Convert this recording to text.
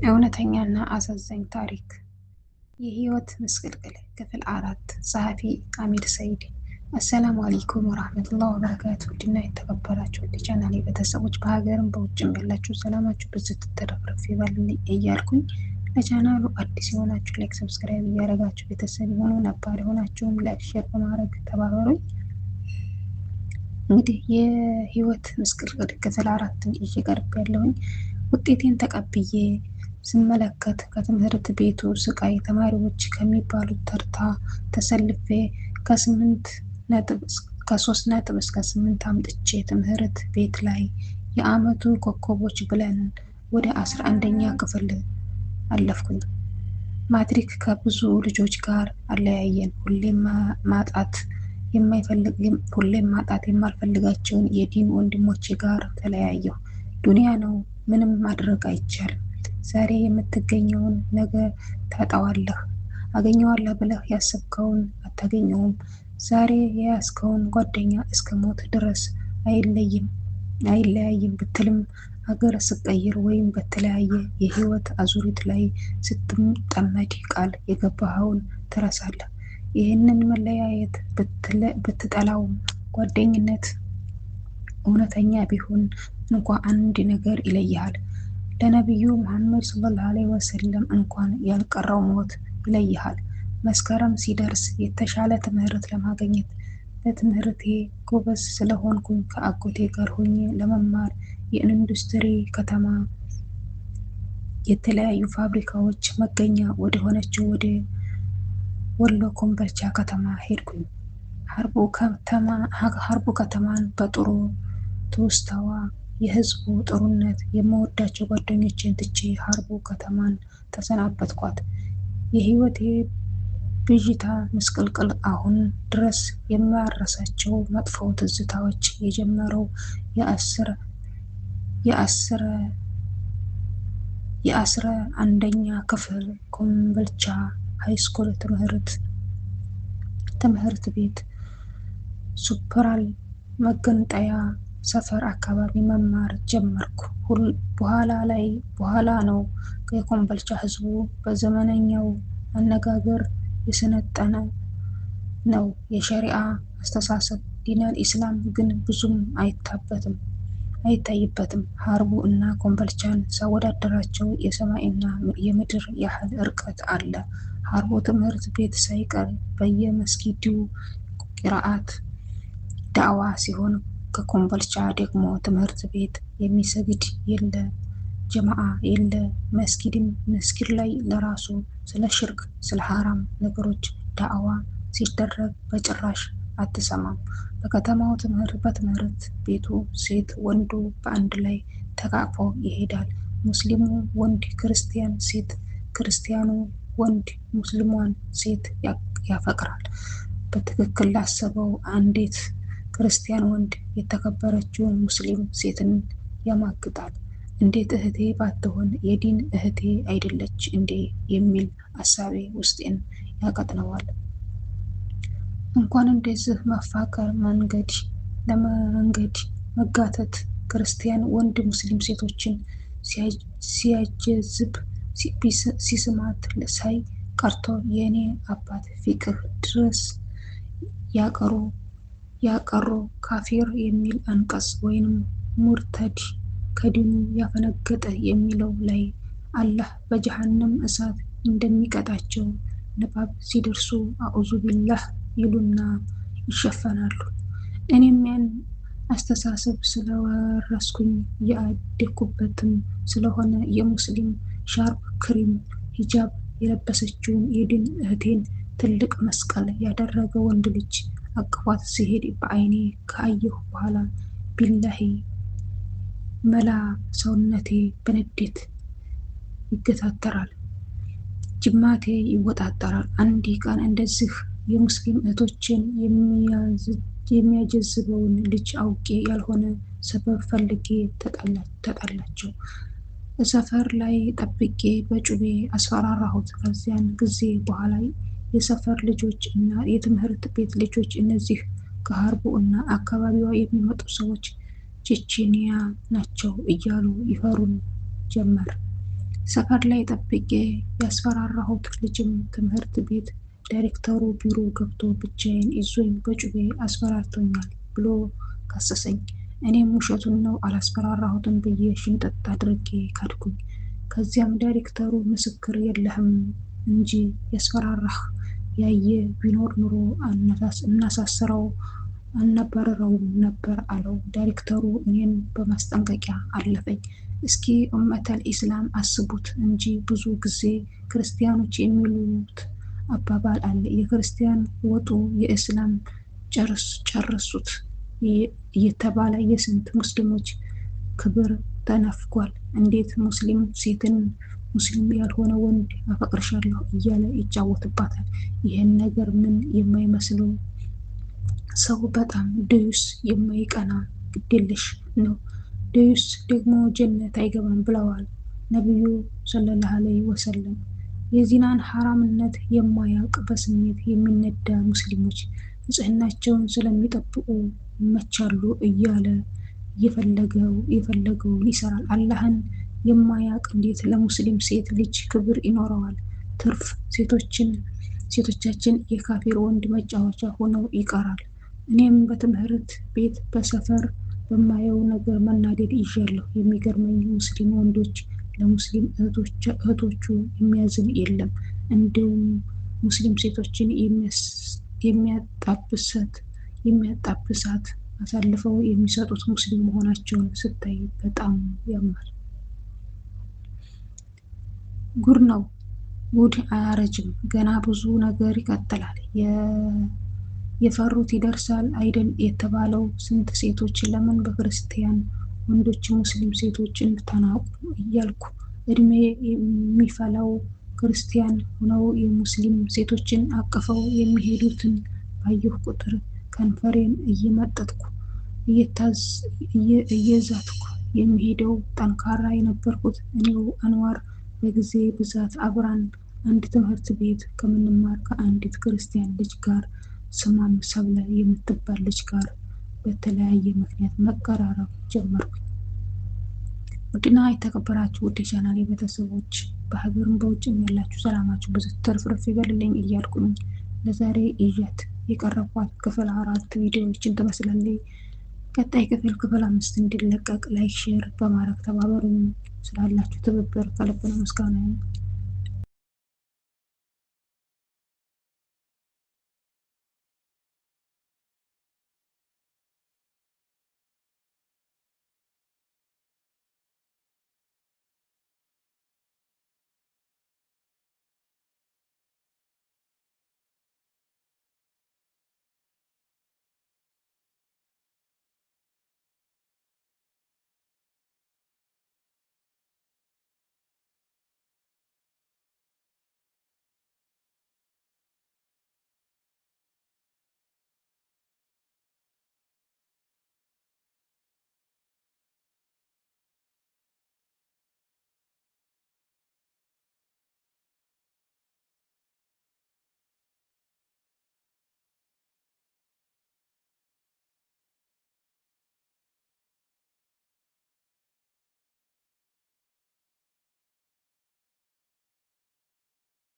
እውነተኛና አሳዛኝ ታሪክ የህይወት ምስቅልቅል ክፍል 4 ጸሐፊ አሚር ሰይድ። አሰላሙ አለይኩም ወራህመቱላሂ ወበረካቱ። ውድና የተከበራችሁ የቻናሌ ቤተሰቦች በሀገርም በውጭም ያላችሁ ሰላማችሁ ብዙ ትተረፍረፍ ይበልልኝ እያልኩኝ ለቻናሉ አዲስ የሆናችሁ ላይክ፣ ሰብስክራይብ እያደረጋችሁ ቤተሰብ የሆኑ ነባር የሆናችሁም ላይክ፣ ሼር በማድረግ ተባበሩኝ። እንግዲህ የህይወት ምስቅልቅል ክፍል 4ን ይዤ ቀርብ ያለሁኝ ውጤቴን ተቀብዬ ስመለከት ከትምህርት ቤቱ ስቃይ ተማሪዎች ከሚባሉት ተርታ ተሰልፌ ከ3 ነጥብ እስከ 8 አምጥቼ ትምህርት ቤት ላይ የአመቱ ኮከቦች ብለን ወደ 11ኛ ክፍል አለፍኩኝ። ማትሪክ ከብዙ ልጆች ጋር አለያየን። ሁሌም ማጣት የማልፈልጋቸውን የዲን ወንድሞቼ ጋር ተለያየሁ። ዱንያ ነው፣ ምንም ማድረግ አይቻልም። ዛሬ የምትገኘውን ነገ ታጣዋለህ። አገኘዋለሁ ብለህ ያሰብከውን አታገኘውም። ዛሬ የያዝከውን ጓደኛ እስከ ሞት ድረስ አይለያይም ብትልም ሀገር ስቀይር ወይም በተለያየ የህይወት አዙሪት ላይ ስትጠመድ ቃል የገባኸውን ትረሳለህ። ይህንን መለያየት ብትጠላውም ጓደኝነት እውነተኛ ቢሆን እንኳ አንድ ነገር ይለይሃል። ለነቢዩ መሐመድ ሰለላሁ ዐለይሂ ወሰለም እንኳን ያልቀረው ሞት ይለይሃል። መስከረም ሲደርስ የተሻለ ትምህርት ለማግኘት በትምህርቴ ጎበዝ ስለሆንኩኝ ከአጎቴ ጋር ሆኜ ለመማር የኢንዱስትሪ ከተማ የተለያዩ ፋብሪካዎች መገኛ ወደ ሆነችው ወደ ወሎ ኮምቦልቻ ከተማ ሄድኩኝ። ሀርቡ ከተማን በጥሩ ትውስታዋ፣ የህዝቡ ጥሩነት፣ የምወዳቸው ጓደኞቼን ትቼ ሀርቡ ከተማን ተሰናበትኳት። የህይወቴ ብዥታ ምስቅልቅል አሁን ድረስ የማረሳቸው መጥፎ ትዝታዎች የጀመረው የ11ኛ ክፍል ኮምቦልቻ ሃይስኩል ትምህርት ቤት ሱፐራል መገንጠያ ሰፈር አካባቢ መማር ጀመርኩ። በኋላ ነው የኮምቦልቻ ህዝቡ በዘመነኛው አነጋገር የሰለጠነ ነው። የሸሪዓ አስተሳሰብ ዲነል ኢስላም ግን ብዙም አይታይበትም። ሀርቡ እና ኮምቦልቻን ሳወዳደራቸው የሰማይና የምድር ያህል ርቀት አለ። ሀርቡ ትምህርት ቤት ሳይቀር በየመስጊዱ ቂራአት ዳዕዋ ሲሆን፣ ከኮምቦልቻ ደግሞ ትምህርት ቤት የሚሰግድ የለ፣ ጀማዓ የለ። መስጊድ ላይ ለራሱ ስለ ሽርክ፣ ስለ ሀራም ነገሮች ዳዕዋ ሲደረግ በጭራሽ አትሰማም። በከተማው በትምህርት ቤቱ ሴት ወንዱ በአንድ ላይ ተቃቅፎ ይሄዳል። ሙስሊሙ ወንድ ክርስቲያን ሴት፣ ክርስቲያኑ ወንድ ሙስሊሟን ሴት ያፈቅራል። በትክክል ላሰበው አንዲት ክርስቲያን ወንድ የተከበረችውን ሙስሊም ሴትን ያማግጣል። እንዴት እህቴ ባትሆን የዲን እህቴ አይደለች እንዴ የሚል አሳቤ ውስጤን ያቀጥነዋል። እንኳን እንደዚህ መፋቀር ለመንገድ መጋተት ክርስቲያን ወንድ ሙስሊም ሴቶችን ሲያጀዝብ ሲስማት ሳይ ቀርቶ የኔ አባት ፊቅህ ድረስ ያቀሩ ካፊር የሚል አንቀጽ ወይንም ሙርተድ ከዲኑ ያፈነገጠ የሚለው ላይ አላህ በጀሃነም እሳት እንደሚቀጣቸው ንባብ ሲደርሱ አዑዙ ቢላህ ይሉና ይሸፈናሉ። እኔም ያን አስተሳሰብ ስለወረስኩኝ ያደኩበትም ስለሆነ የሙስሊም ሻርፕ ክሪም ሂጃብ የለበሰችውን የዲን እህቴን ትልቅ መስቀል ያደረገ ወንድ ልጅ አቅፏት ሲሄድ በአይኔ ከአየሁ በኋላ ቢላሂ መላ ሰውነቴ በንዴት ይገታተራል፣ ጅማቴ ይወጣጠራል። አንድ ቀን እንደዚህ የሙስሊም እህቶችን የሚያጀዝበውን ልጅ አውቄ ያልሆነ ሰበብ ፈልጌ ተጣላቸው። ሰፈር ላይ ጠብቄ በጩቤ አስፈራራሁት። ከዚያን ጊዜ በኋላ የሰፈር ልጆች እና የትምህርት ቤት ልጆች እነዚህ ከሀርቡ እና አካባቢዋ የሚመጡ ሰዎች ቼቼንያ ናቸው እያሉ ይፈሩን ጀመር። ሰፈር ላይ ጠብቄ ያስፈራራሁት ልጅም ትምህርት ቤት ዳይሬክተሩ ቢሮ ገብቶ ብቻዬን ይዞኝ በጩቤ አስፈራርቶኛል ብሎ ከሰሰኝ። እኔም ውሸቱን ነው አላስፈራራሁትም ብዬ ሽምጥጥ አድርጌ ካድኩኝ። ከዚያም ዳይሬክተሩ ምስክር የለህም እንጂ ያስፈራራህ ያየ ቢኖር ኑሮ እናሳስረው አናባረረውም ነበር አለው። ዳይሬክተሩ እኔን በማስጠንቀቂያ አለፈኝ። እስኪ ኡመተል ኢስላም አስቡት እንጂ ብዙ ጊዜ ክርስቲያኖች የሚሉት አባባል አለ፣ የክርስቲያን ወጡ የእስላም ጨርሱት እየተባለ የስንት ሙስሊሞች ክብር ተነፍጓል። እንዴት ሙስሊም ሴትን ሙስሊም ያልሆነ ወንድ አፈቅርሻለሁ እያለ ይጫወትባታል። ይህን ነገር ምን የማይመስለው ሰው በጣም ደዩስ የማይቀና ግዴለሽ ነው። ደዩስ ደግሞ ጀነት አይገባም ብለዋል ነቢዩ ሰለላሁ ዐለይሂ ወሰለም። የዚናን ሐራምነት የማያውቅ በስሜት የሚነዳ ሙስሊሞች ንጽህናቸውን ስለሚጠብቁ ይመቻሉ እያለ የፈለገውን ይሰራል። አላህን የማያውቅ እንዴት ለሙስሊም ሴት ልጅ ክብር ይኖረዋል? ትርፍ ሴቶቻችን የካፊር ወንድ መጫወቻ ሆነው ይቀራል። እኔም በትምህርት ቤት በሰፈር በማየው ነገር መናደድ ይዣለሁ። የሚገርመኝ ሙስሊም ወንዶች ለሙስሊም እህቶቹ የሚያዝን የለም። እንዲሁም ሙስሊም ሴቶችን የሚያጣብሳት አሳልፈው የሚሰጡት ሙስሊም መሆናቸውን ስታይ በጣም ያማል። ጉድ ነው። ጉድ አያረጅም። ገና ብዙ ነገር ይቀጥላል። የፈሩት ይደርሳል አይደል የተባለው። ስንት ሴቶች ለምን በክርስቲያን ወንዶች ሙስሊም ሴቶችን ተናቁ እያልኩ እድሜ የሚፈላው ክርስቲያን ሆነው የሙስሊም ሴቶችን አቅፈው የሚሄዱትን ባየሁ ቁጥር ከንፈሬን እየመጠጥኩ እየዛትኩ የሚሄደው ጠንካራ የነበርኩት እኔው አንዋር በጊዜ ብዛት አብራን አንድ ትምህርት ቤት ከምንማር ከአንዲት ክርስቲያን ልጅ ጋር ስሟም ሰብለ የምትባል ልጅ ጋር በተለያየ ምክንያት መቀራረብ ጀመርኩኝ። ውድና የተከበራችሁ ውድ ቻናሌ ቤተሰቦች በሀገርም በውጭም ያላችሁ ሰላማችሁ ብዙ ትርፍርፍ ይበልልኝ እያልኩኝ ለዛሬ ይዣት የቀረብኳት ክፍል 4 ቪዲዮዎችን ትመስላለች። ቀጣይ ክፍል 5 እንዲለቀቅ ላይክ ሼር በማድረግ ተባበሩኝ። ስላላችሁ ትብብር ከልብ ነው ምስጋናዬ።